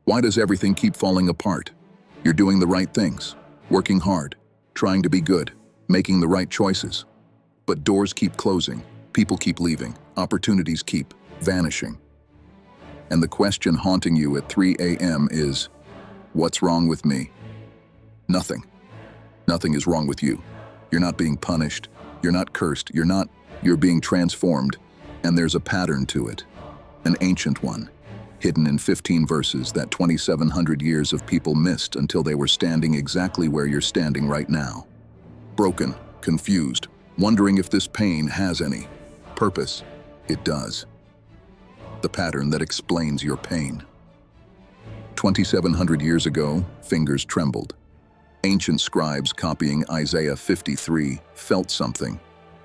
Why does everything keep falling apart? You're doing the right things, working hard, trying to be good, making the right choices. But doors keep closing, people keep leaving, opportunities keep vanishing. And the question haunting you at 3 a.m. is, what's wrong with me? Nothing. Nothing is wrong with you. You're not being punished. You're not cursed. You're being transformed. And there's a pattern to it. An ancient one, hidden in 15 verses that 2,700 years of people missed until they were standing exactly where you're standing right now. Broken, confused, wondering if this pain has any purpose. It does. The pattern that explains your pain. 2,700 years ago, fingers trembled. Ancient scribes copying Isaiah 53 felt something.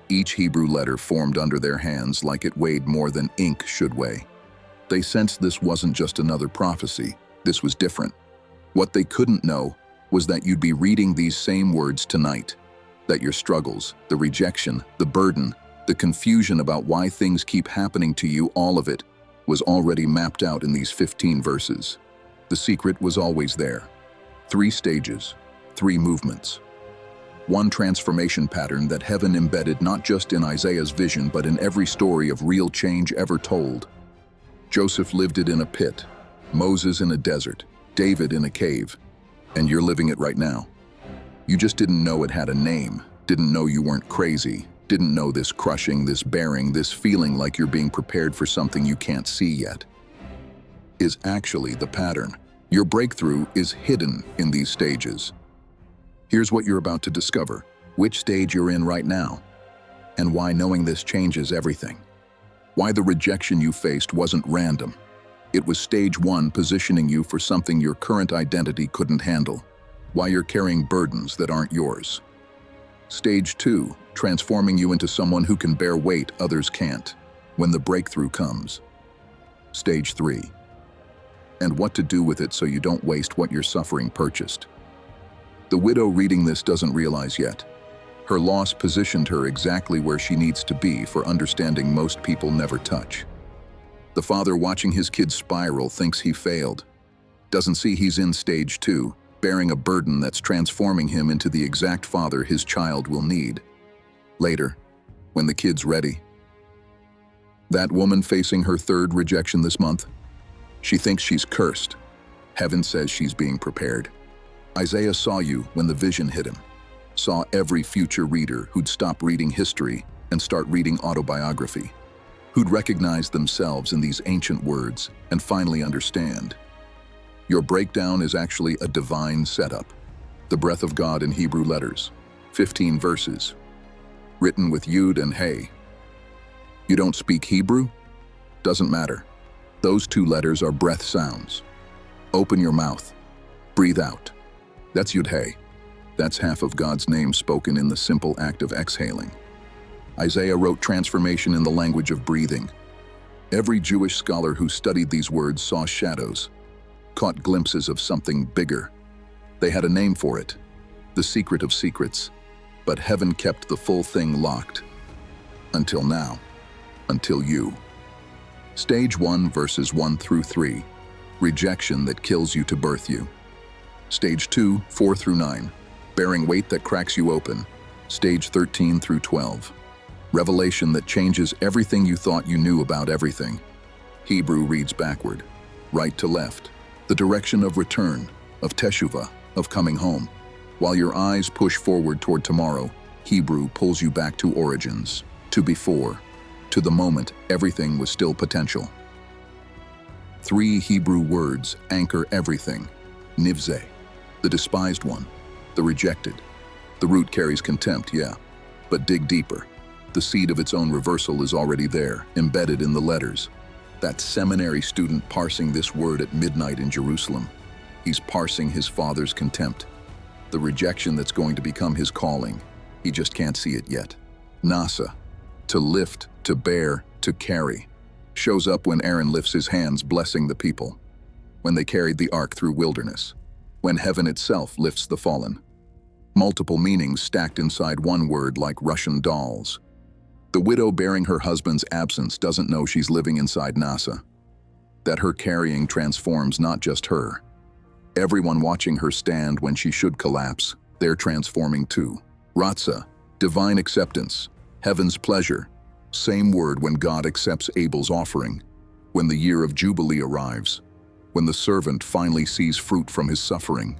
Each Hebrew letter formed under their hands like it weighed more than ink should weigh. They sensed this wasn't just another prophecy. This was different. What they couldn't know was that you'd be reading these same words tonight. That your struggles, the rejection, the burden, the confusion about why things keep happening to you, all of it was already mapped out in these 15 verses. The secret was always there. 3 stages, 3 movements. One transformation pattern that heaven embedded not just in Isaiah's vision but in every story of real change ever told. Joseph lived it in a pit, Moses in a desert, David in a cave, and you're living it right now. You just didn't know it had a name, didn't know you weren't crazy, didn't know this crushing, this bearing, this feeling like you're being prepared for something you can't see yet is actually the pattern. Your breakthrough is hidden in these stages. Here's what you're about to discover, which stage you're in right now, and why knowing this changes everything. Why the rejection you faced wasn't random. It was stage 1 positioning you for something your current identity couldn't handle. Why you're carrying burdens that aren't yours. Stage 2, transforming you into someone who can bear weight others can't, when the breakthrough comes. Stage 3, and what to do with it so you don't waste what your suffering purchased. The widow reading this doesn't realize yet. Her loss positioned her exactly where she needs to be for understanding most people never touch. The father watching his kid spiral thinks he failed. Doesn't see he's in stage 2, bearing a burden that's transforming him into the exact father his child will need. Later, when the kid's ready. That woman facing her 3rd rejection this month, she thinks she's cursed. Heaven says she's being prepared. Isaiah saw you when the vision hit him. Saw every future reader who'd stop reading history and start reading autobiography. Who'd recognize themselves in these ancient words and finally understand. Your breakdown is actually a divine setup. The breath of God in Hebrew letters, 15 verses, written with Yud and Hey. You don't speak Hebrew? Doesn't matter. Those 2 letters are breath sounds. Open your mouth. Breathe out. That's Yud Hey. That's half of God's name spoken in the simple act of exhaling. Isaiah wrote transformation in the language of breathing. Every Jewish scholar who studied these words saw shadows, caught glimpses of something bigger. They had a name for it, the secret of secrets, but heaven kept the full thing locked. Until now, until you. Stage 1, verses 1 through 3, rejection that kills you to birth you. Stage 2, 4 through 9, bearing weight that cracks you open. Stage 13 through 12, revelation that changes everything you thought you knew about everything. Hebrew reads backward, right to left, the direction of return, of teshuvah, of coming home. While your eyes push forward toward tomorrow, Hebrew pulls you back to origins, to before, to the moment everything was still potential. 3 Hebrew words anchor everything. Nivzeh, the despised one, the rejected. The root carries contempt, yeah, but dig deeper. The seed of its own reversal is already there, embedded in the letters. That seminary student parsing this word at midnight in Jerusalem. He's parsing his father's contempt. The rejection that's going to become his calling. He just can't see it yet. Nasa, to lift, to bear, to carry, shows up when Aaron lifts his hands blessing the people. When they carried the ark through wilderness. When heaven itself lifts the fallen. Multiple meanings stacked inside one word like Russian dolls. The widow bearing her husband's absence doesn't know she's living inside Nasa. that her carrying transforms not just her. Everyone watching her stand when she should collapse, they're transforming too. Ratsa, divine acceptance, heaven's pleasure. Same word when God accepts Abel's offering, when the year of Jubilee arrives, when the servant finally sees fruit from his suffering.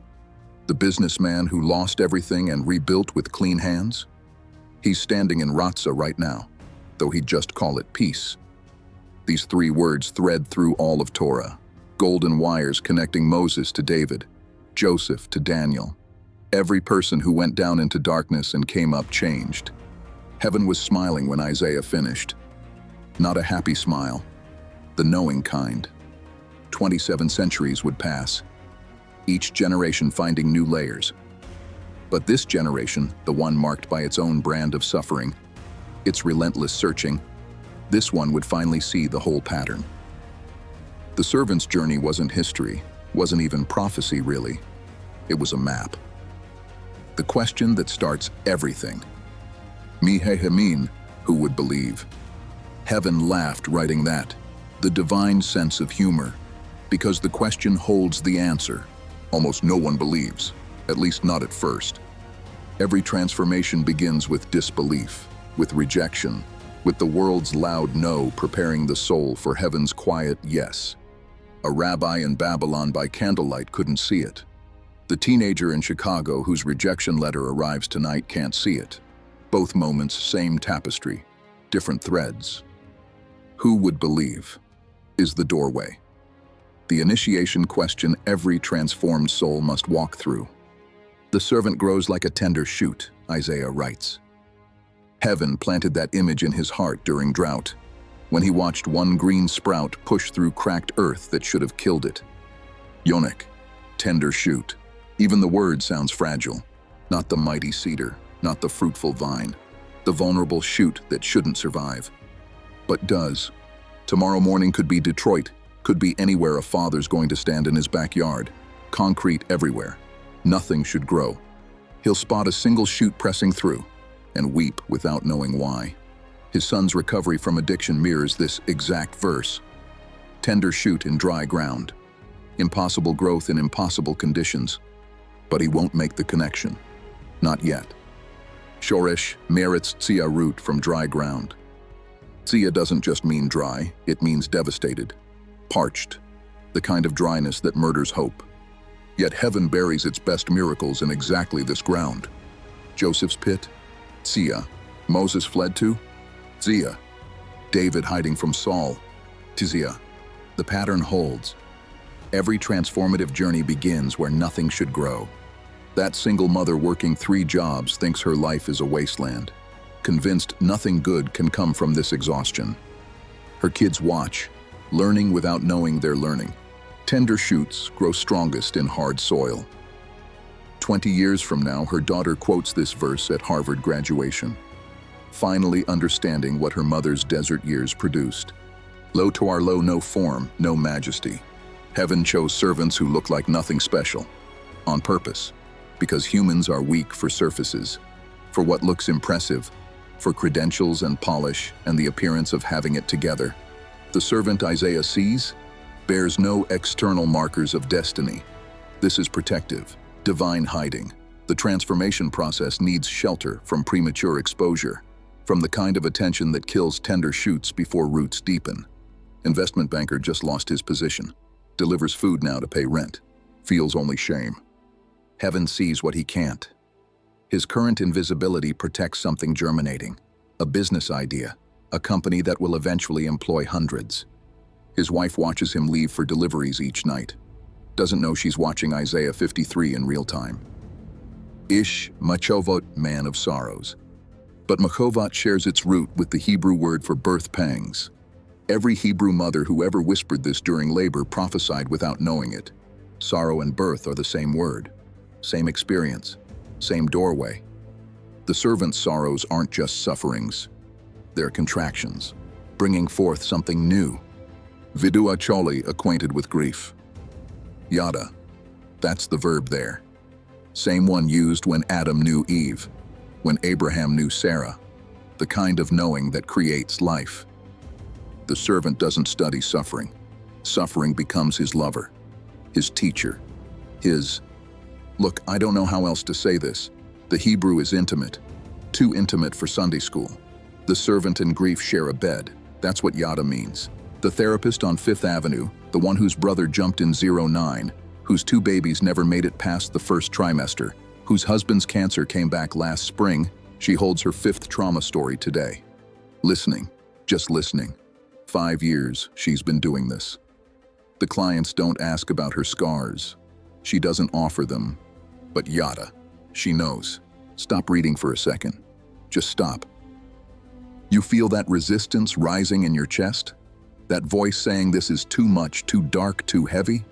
The businessman who lost everything and rebuilt with clean hands? He's standing in Ratsa right now, though he'd just call it peace. These three words thread through all of Torah, golden wires connecting Moses to David, Joseph to Daniel. Every person who went down into darkness and came up changed. Heaven was smiling when Isaiah finished. Not a happy smile, the knowing kind. 27 centuries would pass, each generation finding new layers. But this generation, the one marked by its own brand of suffering, its relentless searching, this one would finally see the whole pattern. The servant's journey wasn't history, wasn't even prophecy really. It was a map. The question that starts everything. Mi hemin, who would believe? Heaven laughed writing that, the divine sense of humor, because the question holds the answer. Almost no one believes, at least not at first. Every transformation begins with disbelief, with rejection, with the world's loud no preparing the soul for heaven's quiet yes. A rabbi in Babylon by candlelight couldn't see it. The teenager in Chicago whose rejection letter arrives tonight can't see it. Both moments, same tapestry, different threads. Who would believe is the doorway. The initiation question every transformed soul must walk through. The servant grows like a tender shoot, Isaiah writes. Heaven planted that image in his heart during drought, when he watched one green sprout push through cracked earth that should have killed it. Yonik, tender shoot. Even the word sounds fragile. Not the mighty cedar, not the fruitful vine, the vulnerable shoot that shouldn't survive. But does. Tomorrow morning could be Detroit, could be anywhere a father's going to stand in his backyard. Concrete everywhere. Nothing should grow. He'll spot a single shoot pressing through and weep without knowing why. His son's recovery from addiction mirrors this exact verse. Tender shoot in dry ground. Impossible growth in impossible conditions. But he won't make the connection. Not yet. Shoresh merits tzia root from dry ground. Tzia doesn't just mean dry, it means devastated. Parched. The kind of dryness that murders hope. Yet heaven buries its best miracles in exactly this ground. Joseph's pit? Tzia. Moses fled to? Tzia. David hiding from Saul? Tzia. The pattern holds. Every transformative journey begins where nothing should grow. That single mother working 3 jobs thinks her life is a wasteland, convinced nothing good can come from this exhaustion. Her kids watch, learning without knowing they're learning. Tender shoots grow strongest in hard soil. 20 years from now, her daughter quotes this verse at Harvard graduation, finally understanding what her mother's desert years produced. Lo toar lo, no form, no majesty. Heaven chose servants who look like nothing special, on purpose, because humans are weak for surfaces, for what looks impressive, for credentials and polish and the appearance of having it together. The servant Isaiah sees bears no external markers of destiny. This is protective, divine hiding. The transformation process needs shelter from premature exposure, from the kind of attention that kills tender shoots before roots deepen. Investment banker just lost his position, delivers food now to pay rent, feels only shame. Heaven sees what he can't. His current invisibility protects something germinating, a business idea, a company that will eventually employ hundreds. His wife watches him leave for deliveries each night. Doesn't know she's watching Isaiah 53 in real time. Ish Machovot, man of sorrows. But Machovot shares its root with the Hebrew word for birth pangs. Every Hebrew mother who ever whispered this during labor prophesied without knowing it. Sorrow and birth are the same word, same experience, same doorway. The servant's sorrows aren't just sufferings. They're contractions, bringing forth something new. Vidua choli, acquainted with grief. Yada, that's the verb there. Same one used when Adam knew Eve, when Abraham knew Sarah, the kind of knowing that creates life. The servant doesn't study suffering, Suffering becomes his lover, his teacher, his... Look, I don't know how else to say this. The Hebrew is intimate, too intimate for Sunday school. The servant and grief share a bed. That's what Yada means. The therapist on Fifth Avenue, the one whose brother jumped in 09, whose 2 babies never made it past the first trimester, whose husband's cancer came back last spring, she holds her 5th trauma story today. Listening, just listening. 5 years she's been doing this. The clients don't ask about her scars. She doesn't offer them. But Yada, she knows. Stop reading for a second. Just stop. You feel that resistance rising in your chest? That voice saying this is too much, too dark, too heavy?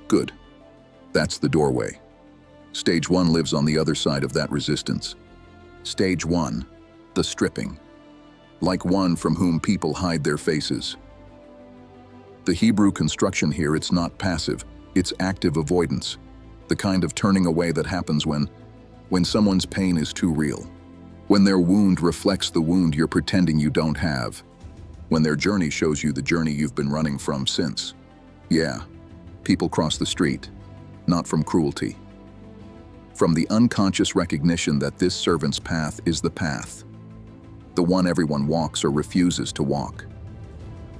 Good. That's the doorway. Stage 1 lives on the other side of that resistance. Stage 1, the stripping. Like one from whom people hide their faces. The Hebrew construction here, it's not passive, it's active avoidance. The kind of turning away that happens when someone's pain is too real. When their wound reflects the wound you're pretending you don't have. When their journey shows you the journey you've been running from since. Yeah, people cross the street, not from cruelty. From the unconscious recognition that this servant's path is the path. The one everyone walks or refuses to walk.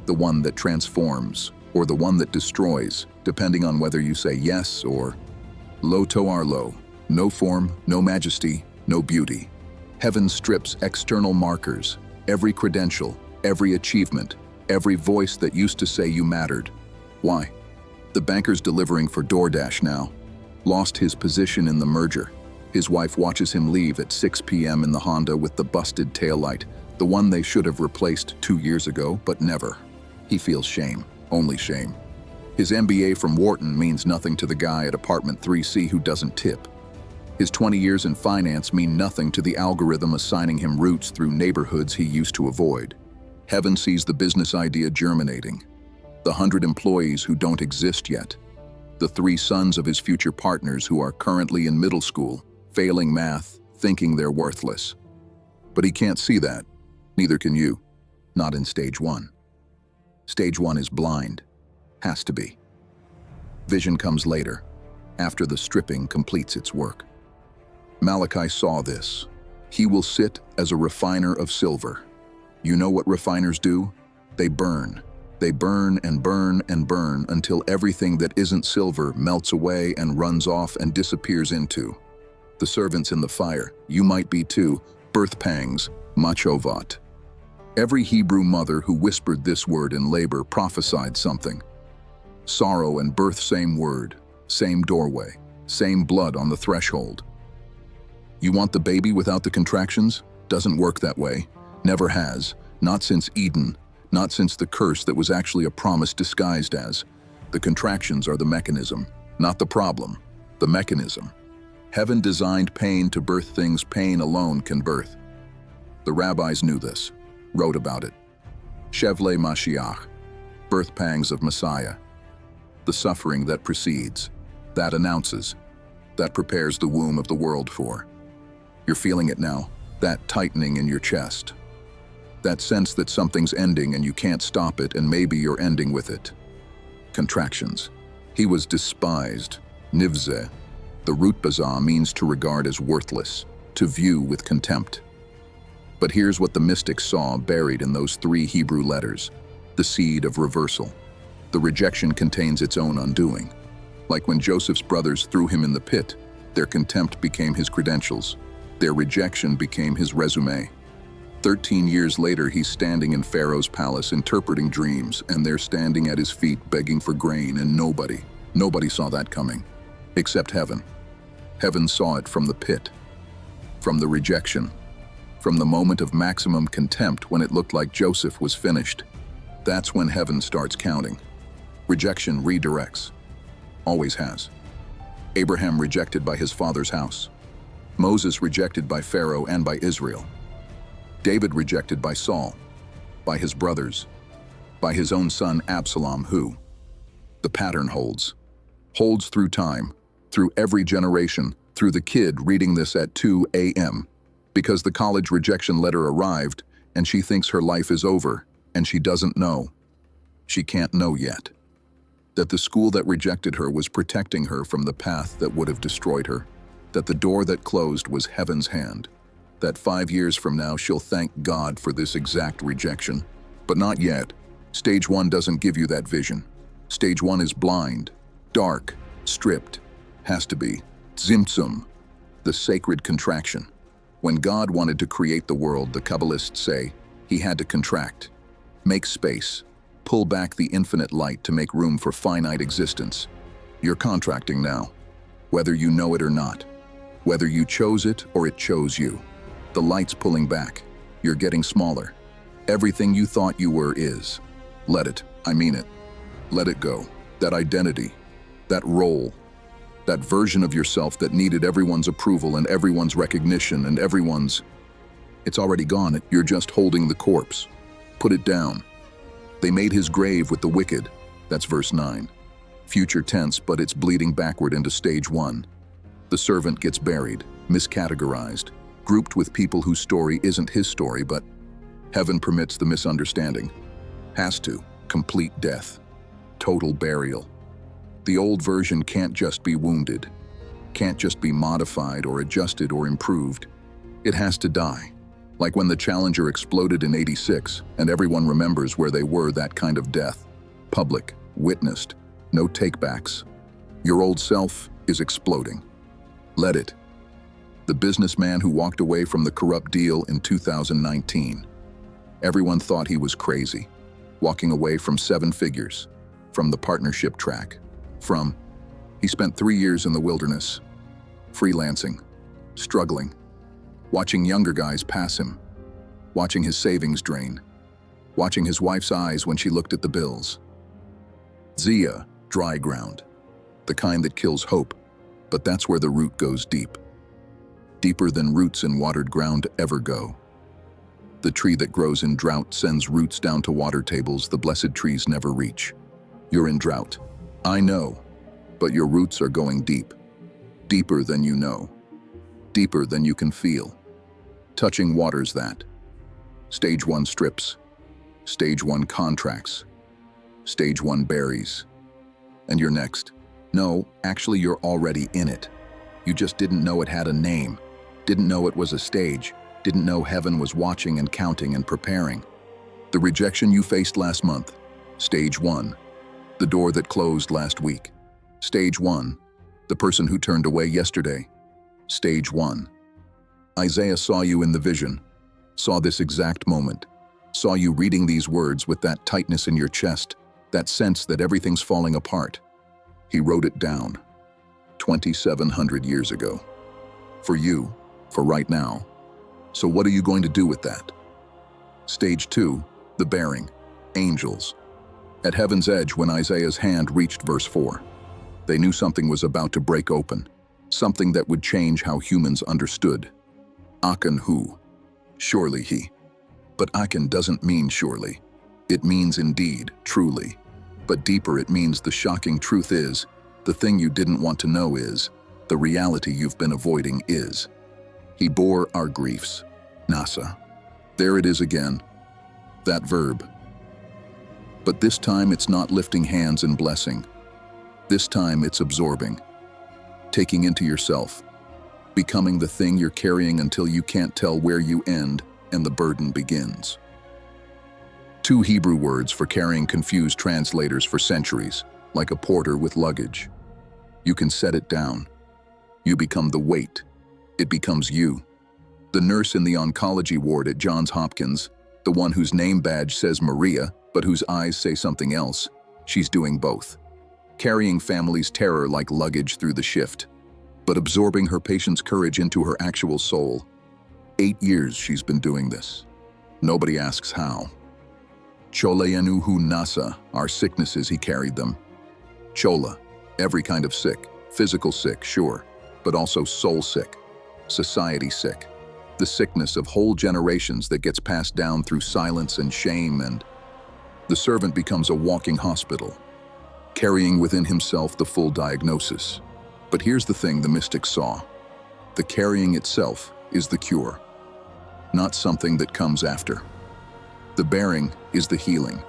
The one that transforms, or the one that destroys, depending on whether you say yes or lo toar lo, no form, no majesty, no beauty. Heaven strips external markers, every credential, every achievement, every voice that used to say you mattered. Why? The banker's delivering for DoorDash now. Lost his position in the merger. His wife watches him leave at 6 p.m. in the Honda with the busted taillight, the one they should have replaced 2 years ago, but never. He feels shame, only shame. His MBA from Wharton means nothing to the guy at apartment 3C who doesn't tip. His 20 years in finance mean nothing to the algorithm assigning him routes through neighborhoods he used to avoid. Heaven sees the business idea germinating. The 100 employees who don't exist yet. The 3 sons of his future partners who are currently in middle school, failing math, thinking they're worthless. But he can't see that. Neither can you. Not in stage 1. Stage 1 is blind. Has to be. Vision comes later, after the stripping completes its work. Malachi saw this. He will sit as a refiner of silver. You know what refiners do? They burn. They burn and burn and burn until everything that isn't silver melts away and runs off and disappears into. The servants in the fire, you might be too, birth pangs, machovat. Every Hebrew mother who whispered this word in labor prophesied something. Sorrow and birth, same word, same doorway, same blood on the threshold. You want the baby without the contractions? Doesn't work that way. Never has. Not since Eden. Not since the curse that was actually a promise disguised as. The contractions are the mechanism, not the problem. The mechanism. Heaven designed pain to birth things pain alone can birth. The rabbis knew this, wrote about it. Shevle Mashiach, birth pangs of Messiah. The suffering that precedes, that announces, that prepares the womb of the world for. You're feeling it now, that tightening in your chest. That sense that something's ending and you can't stop it and maybe you're ending with it. Contractions. He was despised, nivze. The root bazah means to regard as worthless, to view with contempt. But here's what the mystics saw buried in those 3 Hebrew letters, the seed of reversal. The rejection contains its own undoing. Like when Joseph's brothers threw him in the pit, their contempt became his credentials. Their rejection became his resume. 13 years later, he's standing in Pharaoh's palace interpreting dreams, and they're standing at his feet begging for grain, and nobody saw that coming. Except heaven. Heaven saw it from the pit. From the rejection. From the moment of maximum contempt when it looked like Joseph was finished. That's when heaven starts counting. Rejection redirects. Always has. Abraham rejected by his father's house. Moses rejected by Pharaoh and by Israel. David rejected by Saul, by his brothers, by his own son Absalom, who? The pattern holds. Holds through time, through every generation, through the kid reading this at 2 a.m. Because the college rejection letter arrived and she thinks her life is over and she doesn't know. She can't know yet. That the school that rejected her was protecting her from the path that would have destroyed her. That the door that closed was heaven's hand. That 5 years from now she'll thank God for this exact rejection. But not yet. Stage 1 doesn't give you that vision. Stage 1 is blind, dark, stripped. Has to be. Tzimtzum, the sacred contraction. When God wanted to create the world, the Kabbalists say, he had to contract. Make space. Pull back the infinite light to make room for finite existence. You're contracting now, whether you know it or not. Whether you chose it or it chose you. The light's pulling back. You're getting smaller. Everything you thought you were is. Let it. I mean it. Let it go. That identity. That role. That version of yourself that needed everyone's approval and everyone's recognition and everyone's... It's already gone. You're just holding the corpse. Put it down. They made his grave with the wicked. That's verse 9. Future tense, but it's bleeding backward into stage 1. The servant gets buried, miscategorized, grouped with people whose story isn't his story, but heaven permits the misunderstanding. Has to. Complete death. Total burial. The old version can't just be wounded. Can't just be modified or adjusted or improved. It has to die. Like when the Challenger exploded in '86 and everyone remembers where they were, that kind of death. Public, witnessed, no takebacks. Your old self is exploding. Let it. The businessman who walked away from the corrupt deal in 2019. Everyone thought he was crazy. Walking away from 7 figures. From the partnership track. He spent 3 years in the wilderness. Freelancing. Struggling. Watching younger guys pass him. Watching his savings drain. Watching his wife's eyes when she looked at the bills. Zia, dry ground. The kind that kills hope, but that's where the root goes deep. Deeper than roots in watered ground ever go. The tree that grows in drought sends roots down to water tables the blessed trees never reach. You're in drought. I know, but your roots are going deep. Deeper than you know. Deeper than you can feel. Touching waters that. Stage 1 strips. Stage 1 contracts. Stage 1 buries. And you're next. No, actually you're already in it. You just didn't know it had a name. Didn't know it was a stage. Didn't know heaven was watching and counting and preparing. The rejection you faced last month. Stage 1. The door that closed last week. Stage 1. The person who turned away yesterday. Stage 1. Isaiah saw you in the vision. Saw this exact moment. Saw you reading these words with that tightness in your chest. That sense that everything's falling apart. He wrote it down. 2,700 years ago. For you. For right now. So what are you going to do with that? Stage 2. The bearing. Angels. At heaven's edge when Isaiah's hand reached verse 4. They knew something was about to break open. Something that would change how humans understood. Akan who? Surely he. But Akan doesn't mean surely. It means indeed, truly. But deeper it means the shocking truth is, the thing you didn't want to know is, the reality you've been avoiding is. He bore our griefs. Nasa. There it is again. That verb. But this time it's not lifting hands in blessing. This time it's absorbing. Taking into yourself. Becoming the thing you're carrying until you can't tell where you end and the burden begins. 2 Hebrew words for carrying confused translators for centuries, like a porter with luggage. You can set it down. You become the weight. It becomes you. The nurse in the oncology ward at Johns Hopkins, the one whose name badge says Maria, but whose eyes say something else, she's doing both. Carrying families' terror like luggage through the shift, but absorbing her patient's courage into her actual soul. 8 years she's been doing this. Nobody asks how. Cholayanu hu nasa, our sicknesses he carried them. Chola, every kind of sick, physical sick, sure, but also soul sick, society sick. The sickness of whole generations that gets passed down through silence and shame, and the servant becomes a walking hospital, carrying within himself the full diagnosis. But here's the thing the mystics saw. The carrying itself is the cure, not something that comes after. The bearing is the healing.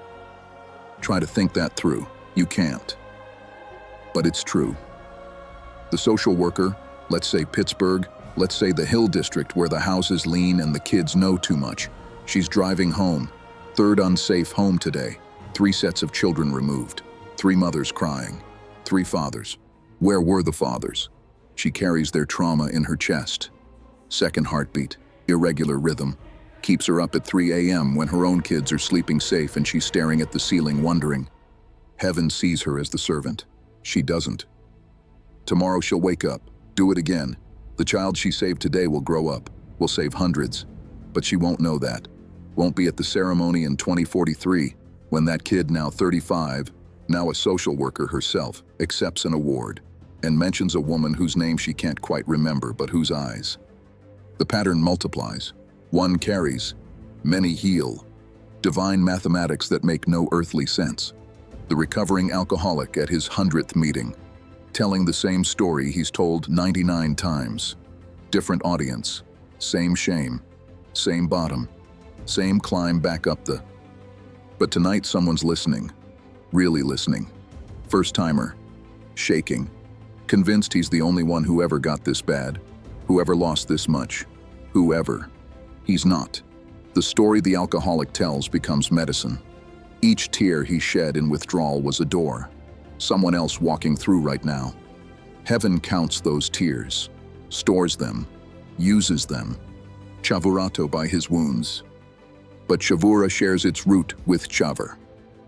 Try to think that through. You can't. but it's true. The social worker, let's say Pittsburgh, let's say the Hill District where the houses lean and the kids know too much. She's driving home. Third unsafe home today. 3 sets of children removed. 3 mothers crying. 3 fathers. Where were the fathers? She carries their trauma in her chest. Second heartbeat, irregular rhythm, keeps her up at 3 a.m. when her own kids are sleeping safe and she's staring at the ceiling wondering. Heaven sees her as the servant. She doesn't. Tomorrow she'll wake up, do it again. The child she saved today will grow up, will save hundreds. But she won't know that. Won't be at the ceremony in 2043 when that kid, now 35, now a social worker herself, accepts an award and mentions a woman whose name she can't quite remember but whose eyes. The pattern multiplies. One carries, many heal. Divine mathematics that make no earthly sense. The recovering alcoholic at his 100th meeting, telling the same story he's told 99 times. Different audience, same shame, same bottom, same climb back up the... But tonight someone's listening, really listening. First-timer, shaking, convinced he's the only one who ever got this bad, who ever lost this much, whoever. He's not. The story the alcoholic tells becomes medicine. Each tear he shed in withdrawal was a door. Someone else walking through right now. Heaven counts those tears, stores them, uses them. Chavurato by his wounds. But Chavura shares its root with chaver,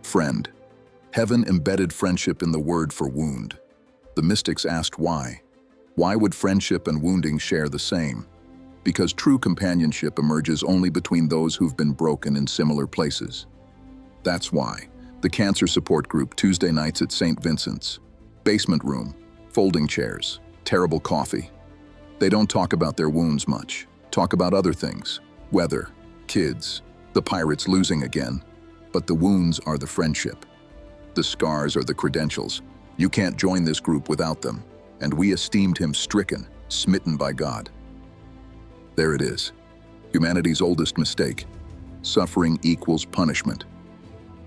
friend. Heaven embedded friendship in the word for wound. The mystics asked why. Why would friendship and wounding share the same? Because true companionship emerges only between those who've been broken in similar places. That's why. The Cancer Support Group, Tuesday nights at St. Vincent's. Basement room, folding chairs, terrible coffee. They don't talk about their wounds much. Talk about other things. Weather, kids, the Pirates losing again. But the wounds are the friendship. The scars are the credentials. You can't join this group without them. And we esteemed him stricken, smitten by God. There it is. Humanity's oldest mistake. Suffering equals punishment.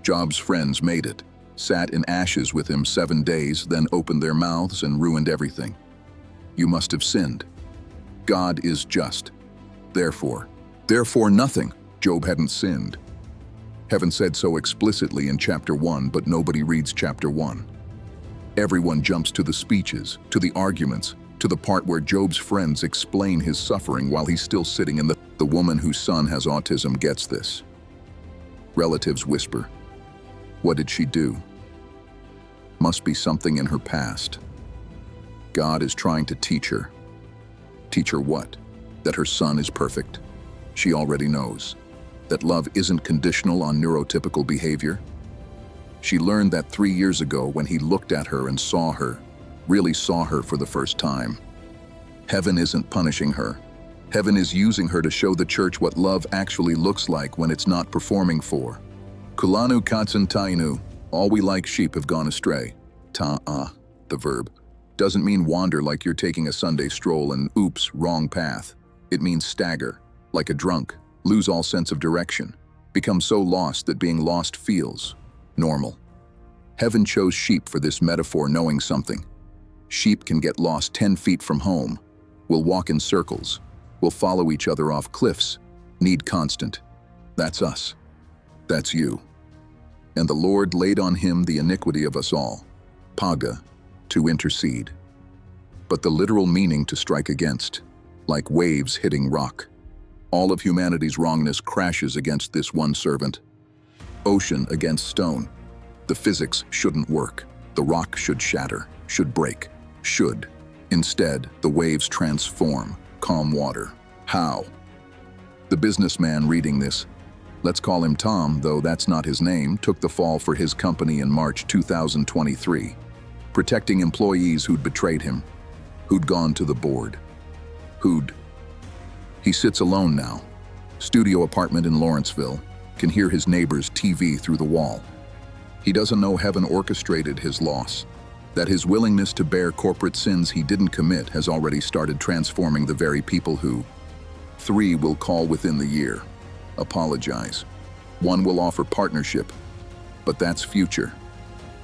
Job's friends made it, sat in ashes with him 7 days, then opened their mouths and ruined everything. You must have sinned. God is just. Therefore nothing. Job hadn't sinned. Heaven said so explicitly in chapter 1, but nobody reads chapter 1. Everyone jumps to the speeches, to the arguments, to the part where Job's friends explain his suffering while he's still sitting in the woman whose son has autism gets this. Relatives whisper. What did she do? Must be something in her past. God is trying to teach her. Teach her what? That her son is perfect. She already knows. That love isn't conditional on neurotypical behavior. She learned that 3 years ago when he looked at her and saw her, really saw her for the first time. Heaven isn't punishing her. Heaven is using her to show the church what love actually looks like when it's not performing for. Kulanu katsan tainu, all we like sheep have gone astray. Ta'a, the verb, doesn't mean wander like you're taking a Sunday stroll and oops, wrong path. It means stagger, like a drunk, lose all sense of direction, become so lost that being lost feels normal. Heaven chose sheep for this metaphor, knowing something. Sheep can get lost 10 feet from home, will walk in circles, will follow each other off cliffs, need constant. That's us. That's you. And the Lord laid on him the iniquity of us all, paga, to intercede. But the literal meaning to strike against, like waves hitting rock. All of humanity's wrongness crashes against this one servant. Ocean against stone. The physics shouldn't work. The rock should shatter, should break, should. Instead, the waves transform, calm water. How? The businessman reading this, let's call him Tom, though that's not his name, took the fall for his company in March 2023, protecting employees who'd betrayed him, who'd gone to the board, He sits alone now. Studio apartment in Lawrenceville, can hear his neighbor's TV through the wall. He doesn't know heaven orchestrated his loss, that his willingness to bear corporate sins he didn't commit has already started transforming the very people who, 3 will call within the year, apologize. 1 will offer partnership, but that's future.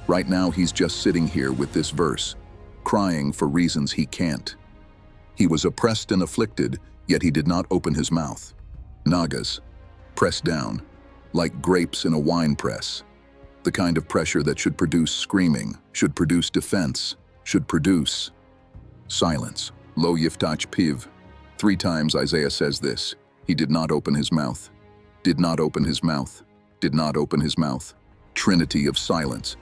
Right now he's just sitting here with this verse, crying for reasons he can't. He was oppressed and afflicted, yet he did not open his mouth. Nagas, pressed down, like grapes in a wine press. The kind of pressure that should produce screaming, should produce defense, should produce silence. Lo yiftach piv. 3 times Isaiah says this. He did not open his mouth. Did not open his mouth. Did not open his mouth. Trinity of silence.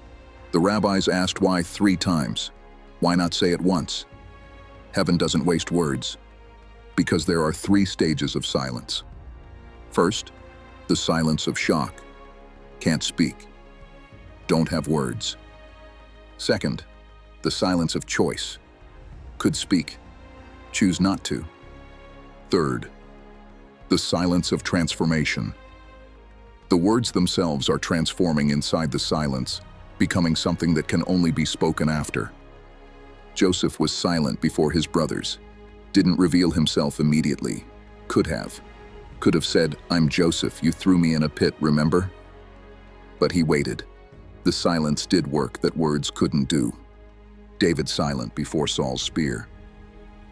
The rabbis asked why 3 times. Why not say it once? Heaven doesn't waste words, because there are 3 stages of silence. First, the silence of shock. Can't speak. Don't have words. Second, the silence of choice. Could speak. Choose not to. Third, the silence of transformation. The words themselves are transforming inside the silence, becoming something that can only be spoken after. Joseph was silent before his brothers, didn't reveal himself immediately. Could have said, "I'm Joseph, you threw me in a pit, remember?" But he waited. The silence did work that words couldn't do. David silent before Saul's spear.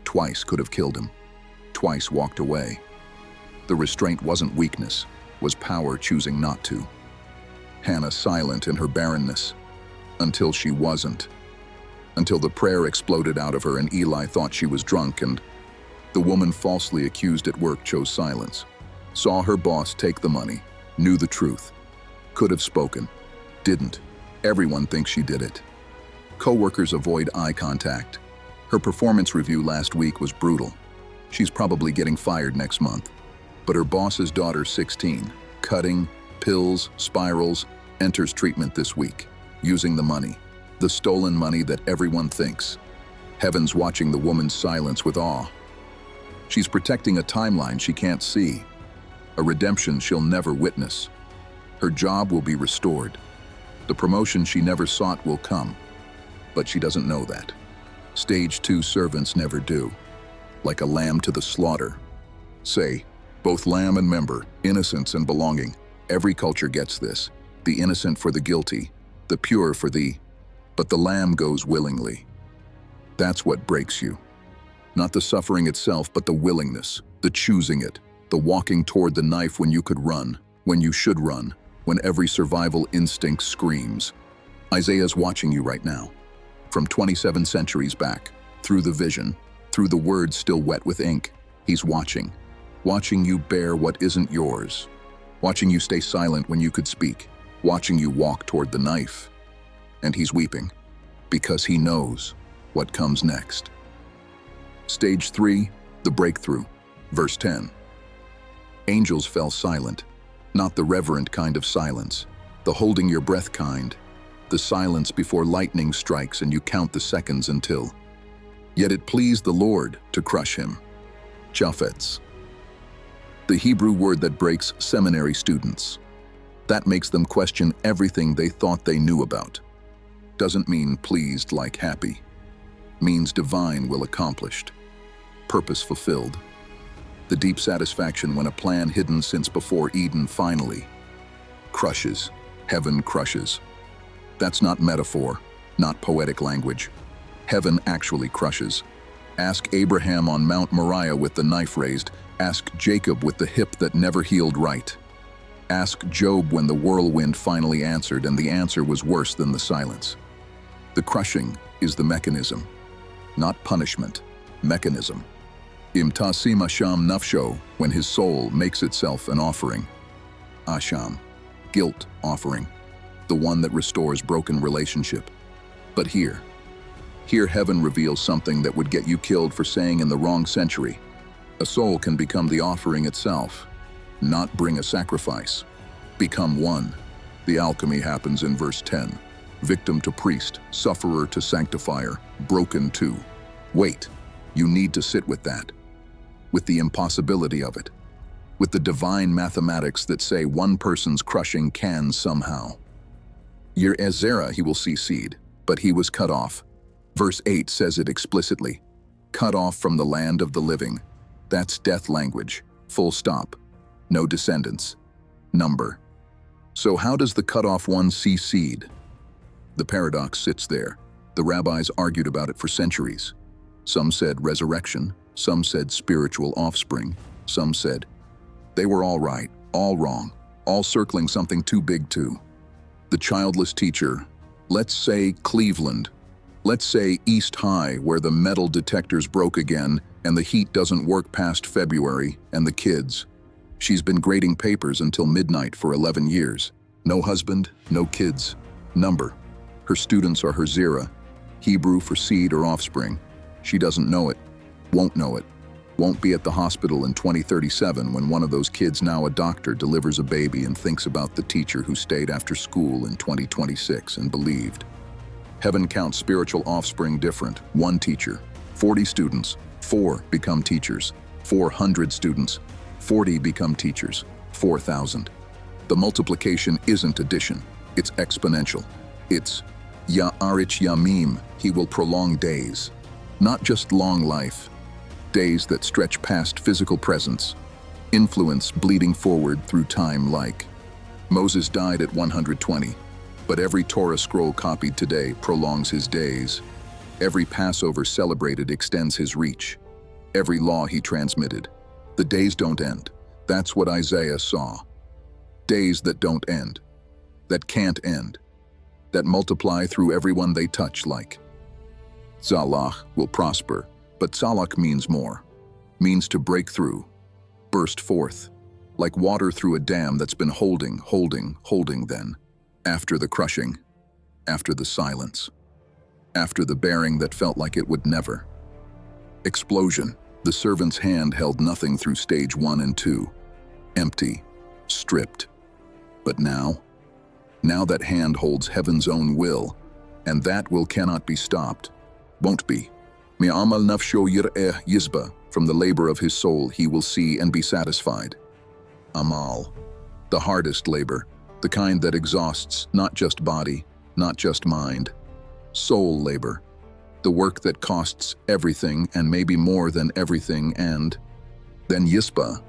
Twice could have killed him. Twice walked away. The restraint wasn't weakness, was power choosing not to. Hannah silent in her barrenness, until she wasn't. Until the prayer exploded out of her and Eli thought she was drunk, and the woman falsely accused at work chose silence. Saw her boss take the money, knew the truth. Could have spoken. Didn't. Everyone thinks she did it. Co-workers avoid eye contact. Her performance review last week was brutal. She's probably getting fired next month. But her boss's daughter, 16, cutting, pills, spirals, enters treatment this week, using the money. The stolen money that everyone thinks. Heaven's watching the woman's silence with awe. She's protecting a timeline she can't see, a redemption she'll never witness. Her job will be restored. The promotion she never sought will come, but she doesn't know that. Stage 2 servants never do. Like a lamb to the slaughter. Say, both lamb and member, innocence and belonging. Every culture gets this. The innocent for the guilty, the pure for the... But the lamb goes willingly. That's what breaks you. Not the suffering itself, but the willingness, the choosing it, the walking toward the knife when you could run, when you should run, when every survival instinct screams. Isaiah's watching you right now. From 27 centuries back, through the vision, through the words still wet with ink, he's watching. Watching you bear what isn't yours. Watching you stay silent when you could speak. Watching you walk toward the knife. And he's weeping, because he knows what comes next. Stage 3, the breakthrough. Verse 10. Angels fell silent, not the reverent kind of silence, the holding your breath kind, the silence before lightning strikes and you count the seconds until. Yet it pleased the Lord to crush him. Chafetz. The Hebrew word that breaks seminary students. That makes them question everything they thought they knew about. Doesn't mean pleased like happy. Means divine will accomplished. Purpose fulfilled. The deep satisfaction when a plan hidden since before Eden finally crushes. Heaven crushes. That's not metaphor, not poetic language. Heaven actually crushes. Ask Abraham on Mount Moriah with the knife raised. Ask Jacob with the hip that never healed right. Ask Job when the whirlwind finally answered and the answer was worse than the silence. The crushing is the mechanism, not punishment, mechanism. Imtasim asham nafsho, when his soul makes itself an offering. Asham, guilt offering, the one that restores broken relationship. But here heaven reveals something that would get you killed for saying in the wrong century. A soul can become the offering itself, not bring a sacrifice. Become one. The alchemy happens in verse 10. Victim to priest, sufferer to sanctifier, broken to. Wait, you need to sit with that. With the impossibility of it. With the divine mathematics that say one person's crushing can somehow. Yer Ezra he will see seed, but he was cut off. Verse 8 says it explicitly. Cut off from the land of the living. That's death language. Full stop. No descendants. Number. So how does the cut off one see seed? The paradox sits there. The rabbis argued about it for centuries. Some said resurrection, some said spiritual offspring, some said they were all right, all wrong, all circling something too big too. The childless teacher, let's say Cleveland, let's say East High, where the metal detectors broke again and the heat doesn't work past February, and the kids. She's been grading papers until midnight for 11 years. No husband, no kids. Number. Her students are her zera, Hebrew for seed or offspring. She doesn't know it, won't be at the hospital in 2037 when one of those kids, now a doctor, delivers a baby and thinks about the teacher who stayed after school in 2026 and believed. Heaven counts spiritual offspring different. 1 teacher, 40 students, 4 become teachers. 400 students, 40 become teachers. 4,000. The multiplication isn't addition, it's exponential. It's Ya'arich Yamim, he will prolong days. Not just long life, days that stretch past physical presence, influence bleeding forward through time like. Moses died at 120, but every Torah scroll copied today prolongs his days. Every Passover celebrated extends his reach. Every law he transmitted. The days don't end. That's what Isaiah saw. Days that don't end, that can't end, that multiply through everyone they touch like. Zalach will prosper, but Zalach means more, means to break through, burst forth, like water through a dam that's been holding then, after the crushing, after the silence, after the bearing that felt like it would never. Explosion. The servant's hand held nothing through stage 1 and 2, empty, stripped. But now that hand holds heaven's own will, and that will cannot be stopped, won't be. Mi'amal nafsho yir'eh yizba, from the labor of his soul he will see and be satisfied. Amal, the hardest labor, the kind that exhausts not just body, not just mind, soul labor, the work that costs everything and maybe more than everything, and then Yisba,